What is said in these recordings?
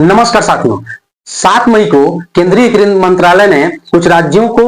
नमस्कार साथियों। 7 मई को केंद्रीय गृह मंत्रालय ने कुछ राज्यों को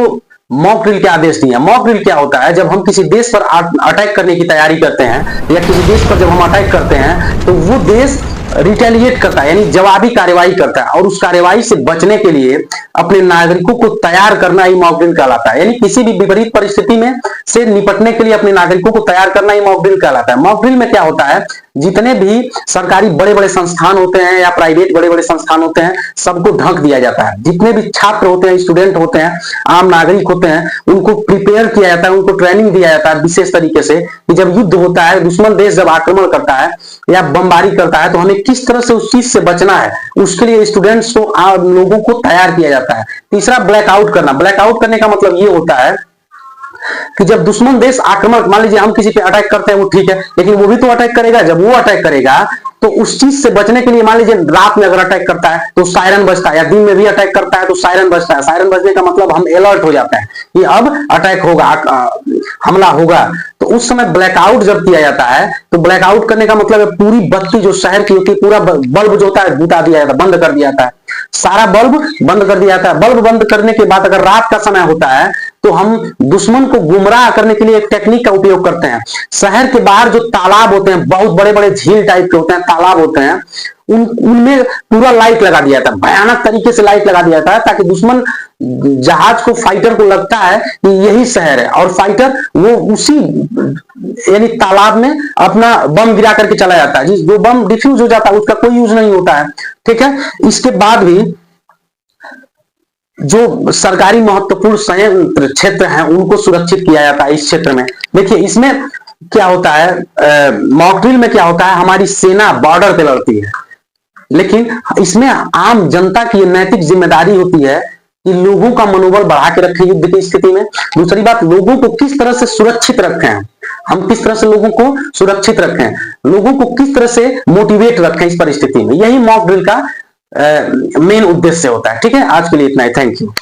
मॉक ड्रिल के आदेश दिए। मॉक ड्रिल क्या होता है? जब हम किसी देश पर अटैक करने की तैयारी करते हैं या किसी देश पर जब हम अटैक करते हैं तो वो देश रिटेलिएट करता है, यानी जवाबी कार्रवाई करता है, और उस कार्रवाई से बचने के लिए अपने नागरिकों को तैयार करना ही मॉक ड्रिल कहलाता है। यानी किसी भी विपरीत परिस्थिति में से निपटने के लिए अपने नागरिकों को तैयार करना ही मॉक ड्रिल कहलाता है। मॉक ड्रिल में क्या होता है? जितने भी सरकारी बड़े बड़े संस्थान होते हैं या प्राइवेट बड़े बड़े संस्थान होते हैं, सबको ढक दिया जाता है। जितने भी छात्र होते हैं, स्टूडेंट होते हैं, आम नागरिक होते हैं, उनको प्रिपेयर किया जाता है, उनको ट्रेनिंग दिया जाता है विशेष तरीके से कि जब युद्ध होता है, दुश्मन देश जब आक्रमण करता है या बमबारी करता है तो हमें किस तरह से उस चीज से बचना है, उसके लिए स्टूडेंट्स को, लोगों को तैयार किया जाता है। तीसरा, ब्लैकआउट करना। ब्लैकआउट करने का मतलब ये होता है कि जब दुश्मन देश आक्रमण, मान लीजिए हम किसी पे अटैक करते हैं, वो ठीक है, लेकिन वो भी तो अटैक करेगा। जब वो अटैक करेगा तो उस चीज से बचने के लिए, मान लीजिए रात में अगर अटैक करता है तो सायरन बजता है, या दिन में भी अटैक करता है तो सायरन बजता है। सायरन बजने का मतलब हम अलर्ट हो जाते हैं कि अब अटैक होगा, हमला होगा। तो उस समय ब्लैकआउट जब किया जाता है तो ब्लैकआउट करने का मतलब है पूरी बत्ती जो शहर की होती है, पूरा बल्ब जो होता है बुता दिया जाता है, बंद कर दिया जाता है, सारा बल्ब बंद कर दिया जाता है। बल्ब बंद करने के बाद अगर रात का समय होता है तो हम दुश्मन को गुमराह करने के लिए एक टेक्निक का उपयोग करते हैं। शहर के बाहर जो तालाब होते हैं, बहुत बड़े बड़े झील टाइप के होते हैं, तालाब होते हैं, उनमें पूरा लाइट लगा दिया जाता है, भयानक तरीके से लाइट लगा दिया जाता है, ताकि दुश्मन जहाज को, फाइटर को लगता है कि यही शहर है, और फाइटर वो उसी यानी तालाब में अपना बम गिरा करके चला जाता है। जो बम डिफ्यूज हो जाता है उसका कोई यूज नहीं होता है। ठीक है। इसके बाद भी जो सरकारी महत्वपूर्ण संयंत्र क्षेत्र हैं उनको सुरक्षित किया जाता है इस क्षेत्र में। देखिए इसमें क्या होता है, मॉक ड्रिल में क्या होता है, हमारी सेना बॉर्डर पे लड़ती है, लेकिन इसमें आम जनता की नैतिक जिम्मेदारी होती है कि लोगों का मनोबल बढ़ा के रखें युद्ध की स्थिति में। दूसरी बात, लोगों को किस तरह से सुरक्षित रखें, हम किस तरह से लोगों को सुरक्षित रखें, लोगों को किस तरह से मोटिवेट रखें इस परिस्थिति में, यही मॉक ड्रिल का मेन उद्देश्य होता है। ठीक है, आज के लिए इतना ही। Thank you.